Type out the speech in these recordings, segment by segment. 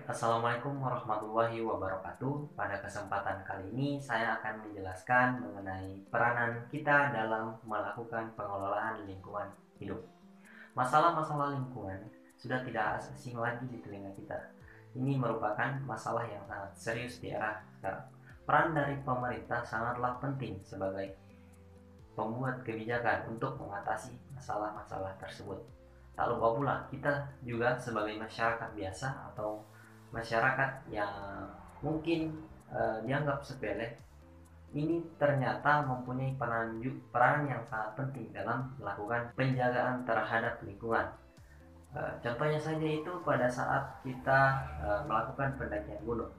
Assalamualaikum warahmatullahi wabarakatuh. Pada kesempatan kali ini saya akan menjelaskan mengenai peranan kita dalam melakukan pengelolaan lingkungan hidup. Masalah-masalah lingkungan sudah tidak asing lagi di telinga kita. Ini merupakan masalah yang sangat serius di era sekarang. Peran dari pemerintah sangatlah penting sebagai pembuat kebijakan untuk mengatasi masalah-masalah tersebut. Tak lupa pula kita juga sebagai masyarakat biasa atau masyarakat yang mungkin dianggap sepele, ini ternyata mempunyai peran yang sangat penting dalam melakukan penjagaan terhadap lingkungan. Contohnya saja itu pada saat kita melakukan pendakian gunung.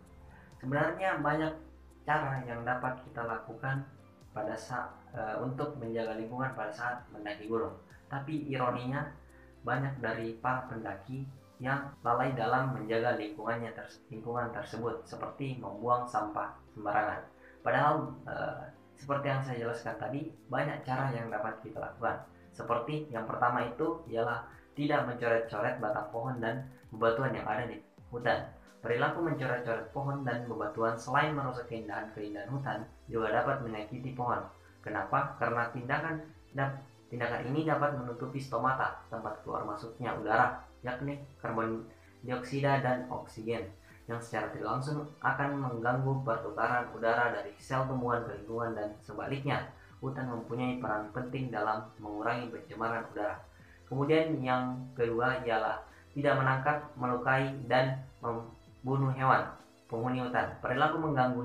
Sebenarnya banyak cara yang dapat kita lakukan pada saat untuk menjaga lingkungan pada saat mendaki gunung. Tapi ironinya banyak dari para pendaki yang lalai dalam menjaga lingkungan tersebut, seperti membuang sampah sembarangan. Padahal seperti yang saya jelaskan tadi, banyak cara yang dapat kita lakukan. Seperti yang pertama itu ialah tidak mencoret-coret batang pohon dan bebatuan yang ada di hutan. Perilaku mencoret-coret pohon dan bebatuan selain merusak keindahan hutan juga dapat menyakiti pohon. Kenapa? Karena tindakan ini dapat menutupi stomata, tempat keluar masuknya udara, yakni karbon dioksida dan oksigen, yang secara tidak langsung akan mengganggu pertukaran udara dari sel tumbuhan ke lingkungan dan sebaliknya. Hutan mempunyai peran penting dalam mengurangi pencemaran udara. Kemudian yang kedua ialah tidak menangkap, melukai, dan membunuh hewan penghuni hutan. Perilaku mengganggu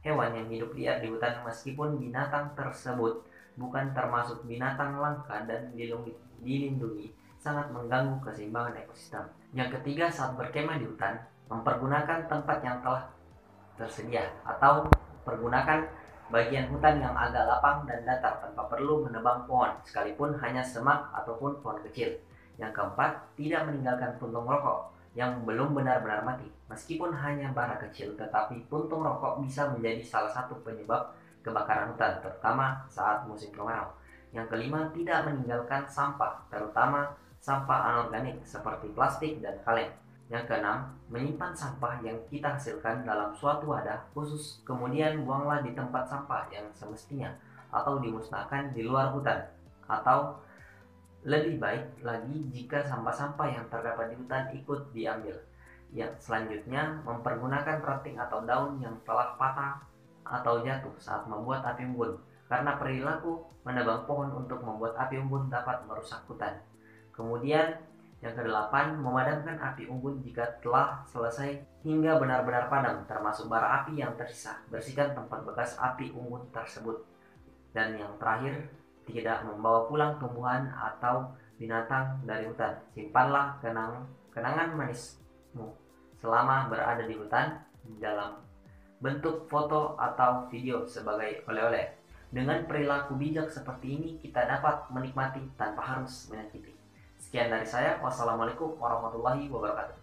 hewan yang hidup liar di hutan meskipun binatang tersebut bukan termasuk binatang langka dan dilindungi sangat mengganggu keseimbangan ekosistem. Yang ketiga, saat berkemah di hutan, mempergunakan tempat yang telah tersedia atau pergunakan bagian hutan yang agak lapang dan datar tanpa perlu menebang pohon, sekalipun hanya semak ataupun pohon kecil. Yang keempat, tidak meninggalkan puntung rokok yang belum benar-benar mati. Meskipun hanya bara kecil, tetapi puntung rokok bisa menjadi salah satu penyebab kebakaran hutan, terutama saat musim kemarau. Yang kelima, tidak meninggalkan sampah, terutama sampah anorganik seperti plastik dan kaleng. Yang keenam, menyimpan sampah yang kita hasilkan dalam suatu wadah khusus, kemudian buanglah di tempat sampah yang semestinya atau dimusnahkan di luar hutan. Atau lebih baik lagi jika sampah-sampah yang terdapat di hutan ikut diambil. Yang selanjutnya, mempergunakan ranting atau daun yang telah patah atau jatuh saat membuat api unggun, karena perilaku menebang pohon untuk membuat api unggun dapat merusak hutan. Kemudian yang kedelapan, memadamkan api unggun jika telah selesai hingga benar-benar padam, termasuk bara api yang tersisa. Bersihkan tempat bekas api unggun tersebut. Dan yang terakhir, tidak membawa pulang tumbuhan atau binatang dari hutan. Simpanlah kenangan manismu selama berada di hutan dalam bentuk foto atau video sebagai oleh-oleh. Dengan perilaku bijak seperti ini, kita dapat menikmati tanpa harus menyakiti. Sekian dari saya. Wassalamualaikum warahmatullahi wabarakatuh.